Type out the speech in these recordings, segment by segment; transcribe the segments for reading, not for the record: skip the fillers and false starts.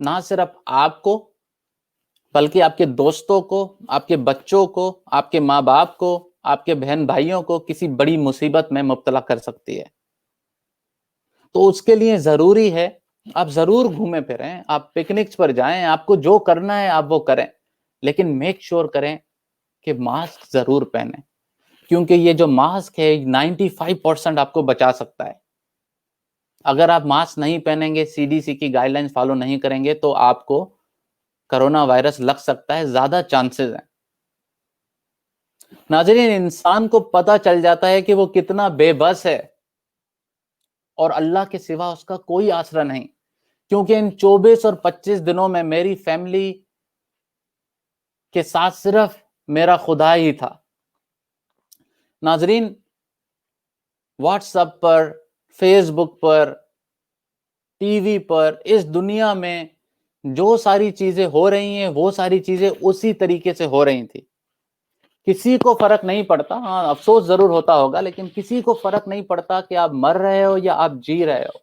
نہ صرف آپ کو بلکہ آپ کے دوستوں کو، آپ کے بچوں کو، آپ کے ماں باپ کو، آپ کے بہن بھائیوں کو کسی بڑی مصیبت میں مبتلا کر سکتی ہے۔ تو اس کے لیے ضروری ہے آپ ضرور گھومیں پھریں، آپ پکنکس پر جائیں، آپ کو جو کرنا ہے آپ وہ کریں، لیکن میک شور کریں کہ ماسک ضرور پہنیں، کیونکہ یہ جو ماسک ہے 95% آپ کو بچا سکتا ہے۔ اگر آپ ماسک نہیں پہنیں گے، CDC کی گائیڈ لائنز فالو نہیں کریں گے تو آپ کو کرونا وائرس لگ سکتا ہے، زیادہ چانسز ہیں۔ ناظرین، انسان کو پتہ چل جاتا ہے کہ وہ کتنا بے بس ہے اور اللہ کے سوا اس کا کوئی آسرا نہیں، کیونکہ ان 24 اور 25 دنوں میں میری فیملی کے ساتھ صرف میرا خدا ہی تھا۔ ناظرین، واٹس ایپ پر، فیس بک پر، ٹی وی پر، اس دنیا میں جو ساری چیزیں ہو رہی ہیں وہ ساری چیزیں اسی طریقے سے ہو رہی تھی۔ کسی کو فرق نہیں پڑتا، ہاں افسوس ضرور ہوتا ہوگا، لیکن کسی کو فرق نہیں پڑتا کہ آپ مر رہے ہو یا آپ جی رہے ہو۔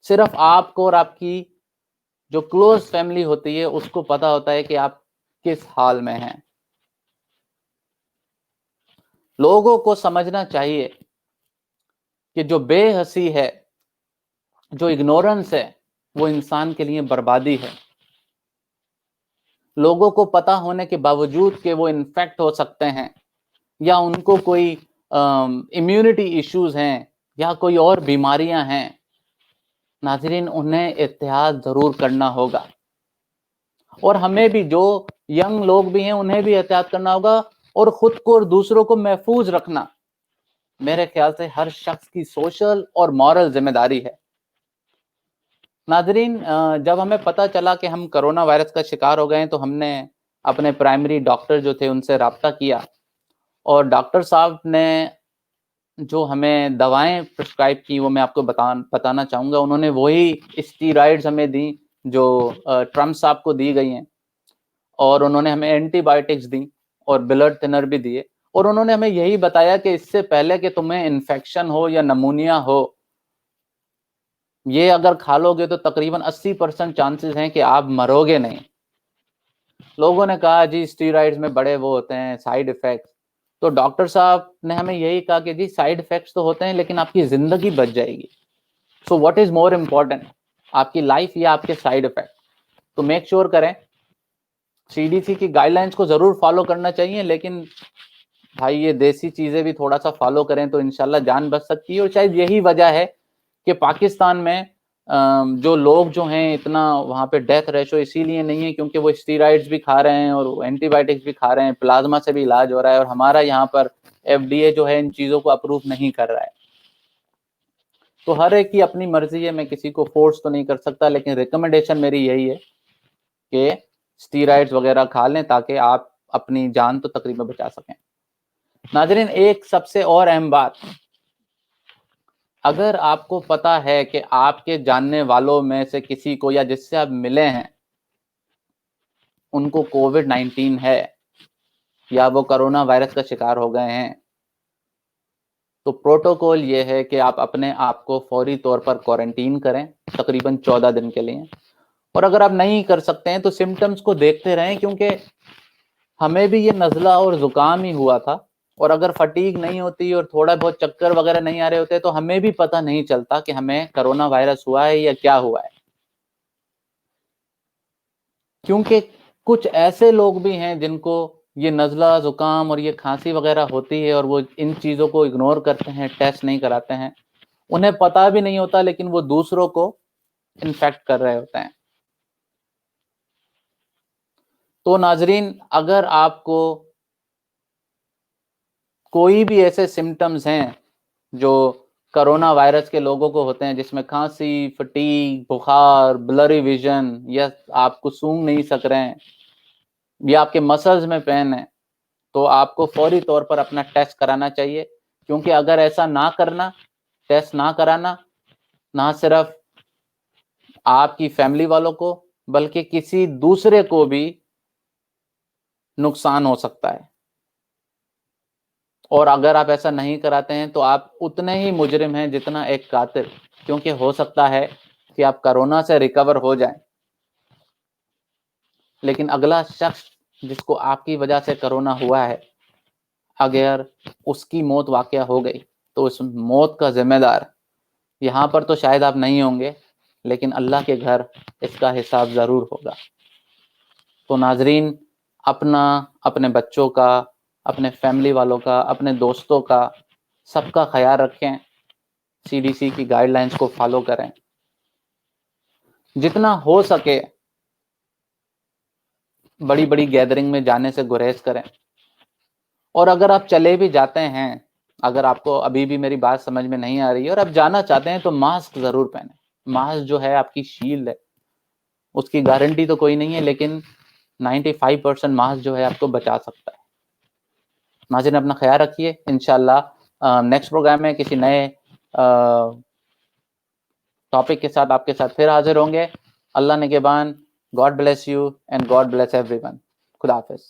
صرف آپ کو اور آپ کی جو کلوز فیملی ہوتی ہے اس کو پتا ہوتا ہے کہ آپ کس حال میں ہیں۔ لوگوں کو سمجھنا چاہیے کہ جو بے حسی ہے، جو اگنورنس ہے، وہ انسان کے لیے بربادی ہے۔ لوگوں کو پتا ہونے کے باوجود کہ وہ انفیکٹ ہو سکتے ہیں یا ان کو کوئی امیونٹی ایشوز ہیں یا کوئی اور بیماریاں ہیں، ناظرین انہیں احتیاط ضرور کرنا ہوگا، اور ہمیں بھی جو ینگ لوگ بھی ہیں انہیں بھی احتیاط کرنا ہوگا، اور خود کو اور دوسروں کو محفوظ رکھنا میرے خیال سے ہر شخص کی سوشل اور مورل ذمہ داری ہے۔ ناظرین، جب ہمیں پتا چلا کہ ہم کرونا وائرس کا شکار ہو گئے ہیں تو ہم نے اپنے پرائمری ڈاکٹر جو تھے ان سے رابطہ کیا، اور ڈاکٹر صاحب نے جو ہمیں دوائیں پرسکرائب کی وہ میں آپ کو بتانا چاہوں گا۔ انہوں نے وہی اسٹیرائڈز ہمیں دیں جو ٹرمپ صاحب کو دی گئی ہیں، اور انہوں نے ہمیں اینٹی بائیوٹکس دیں اور بلڈ تھنر بھی دیے، اور انہوں نے ہمیں یہی بتایا کہ اس سے پہلے کہ تمہیں انفیکشن ہو یا نمونیا ہو، یہ اگر کھا لو گے تو تقریباً 80% چانسز ہیں کہ آپ مرو گے نہیں۔ لوگوں نے کہا جی اسٹیرائڈز میں بڑے وہ ہوتے ہیں سائیڈ ایفیکٹس، تو ڈاکٹر صاحب نے ہمیں یہی کہا کہ جی سائیڈ ایفیکٹس تو ہوتے ہیں لیکن آپ کی زندگی بچ جائے گی۔ So what is more important, آپ کی لائف یا آپ کے سائیڈ ایفیکٹ؟ تو میک شور کریں، CDC کی گائیڈ لائنس کو ضرور فالو کرنا چاہیے، لیکن بھائی یہ دیسی چیزیں بھی تھوڑا سا فالو کریں تو انشاءاللہ جان بچ سکتی ہے۔ اور شاید یہی وجہ ہے کہ پاکستان میں جو لوگ جو ہیں اتنا وہاں پہ ڈیتھ ریشو اسی لیے نہیں ہے کیونکہ وہ اسٹیرائڈز بھی کھا رہے ہیں اور اینٹی بائیوٹکس بھی کھا رہے ہیں، پلازما سے بھی علاج ہو رہا ہے، اور ہمارا یہاں پر FDA جو ہے ان چیزوں کو اپروو نہیں کر رہا ہے۔ تو ہر ایک کی اپنی مرضی ہے، میں کسی کو فورس تو نہیں کر سکتا، لیکن ریکمنڈیشن میری یہی ہے کہ اسٹیرائڈز وغیرہ کھا لیں تاکہ آپ اپنی جان تو تقریباً بچا سکیں۔ ناظرین، ایک سب سے اور اہم بات، اگر آپ کو پتا ہے کہ آپ کے جاننے والوں میں سے کسی کو یا جس سے آپ ملے ہیں ان کو کووڈ-19 ہے یا وہ کرونا وائرس کا شکار ہو گئے ہیں، تو پروٹوکول یہ ہے کہ آپ اپنے آپ کو فوری طور پر کوارنٹین کریں تقریباً 14 دن کے لیے، اور اگر آپ نہیں کر سکتے ہیں تو سمٹمز کو دیکھتے رہیں، کیونکہ ہمیں بھی یہ نزلہ اور زکام ہی ہوا تھا، اور اگر فٹیگ نہیں ہوتی اور تھوڑا بہت چکر وغیرہ نہیں آ رہے ہوتے تو ہمیں بھی پتہ نہیں چلتا کہ ہمیں کرونا وائرس ہوا ہے یا کیا ہوا ہے، کیونکہ کچھ ایسے لوگ بھی ہیں جن کو یہ نزلہ زکام اور یہ کھانسی وغیرہ ہوتی ہے اور وہ ان چیزوں کو اگنور کرتے ہیں، ٹیسٹ نہیں کراتے ہیں، انہیں پتہ بھی نہیں ہوتا لیکن وہ دوسروں کو انفیکٹ کر رہے ہوتے ہیں۔ تو ناظرین، اگر آپ کو کوئی بھی ایسے سمٹمز ہیں جو کرونا وائرس کے لوگوں کو ہوتے ہیں، جس میں کھانسی، فٹیگ، بخار، بلری ویژن، یا آپ کو سونگ نہیں سک رہے ہیں یا آپ کے مسلز میں پین ہے، تو آپ کو فوری طور پر اپنا ٹیسٹ کرانا چاہیے، کیونکہ اگر ایسا نہ کرنا، ٹیسٹ نہ کرانا، نہ صرف آپ کی فیملی والوں کو بلکہ کسی دوسرے کو بھی نقصان ہو سکتا ہے، اور اگر آپ ایسا نہیں کراتے ہیں تو آپ اتنے ہی مجرم ہیں جتنا ایک قاتل، کیونکہ ہو سکتا ہے کہ آپ کرونا سے ریکور ہو جائیں، لیکن اگلا شخص جس کو آپ کی وجہ سے کرونا ہوا ہے، اگر اس کی موت واقع ہو گئی تو اس موت کا ذمہ دار یہاں پر تو شاید آپ نہیں ہوں گے، لیکن اللہ کے گھر اس کا حساب ضرور ہوگا۔ تو ناظرین، اپنے بچوں کا، اپنے فیملی والوں کا، اپنے دوستوں کا، سب کا خیال رکھیں، CDC کی گائیڈ لائنز کو فالو کریں، جتنا ہو سکے بڑی بڑی گیدرنگ میں جانے سے گریز کریں، اور اگر آپ چلے بھی جاتے ہیں، اگر آپ کو ابھی بھی میری بات سمجھ میں نہیں آ رہی ہے اور آپ جانا چاہتے ہیں تو ماسک ضرور پہنیں۔ ماسک جو ہے آپ کی شیلڈ ہے، اس کی گارنٹی تو کوئی نہیں ہے، لیکن 95% ماسک جو ہے آپ کو بچا سکتا ہے۔ ناظرین، اپنا خیال رکھیے، انشاءاللہ نیکسٹ پروگرام میں کسی نئے ٹاپک کے ساتھ آپ کے ساتھ پھر حاضر ہوں گے۔ اللہ نگہبان، God bless you and God bless everyone. خدا حافظ۔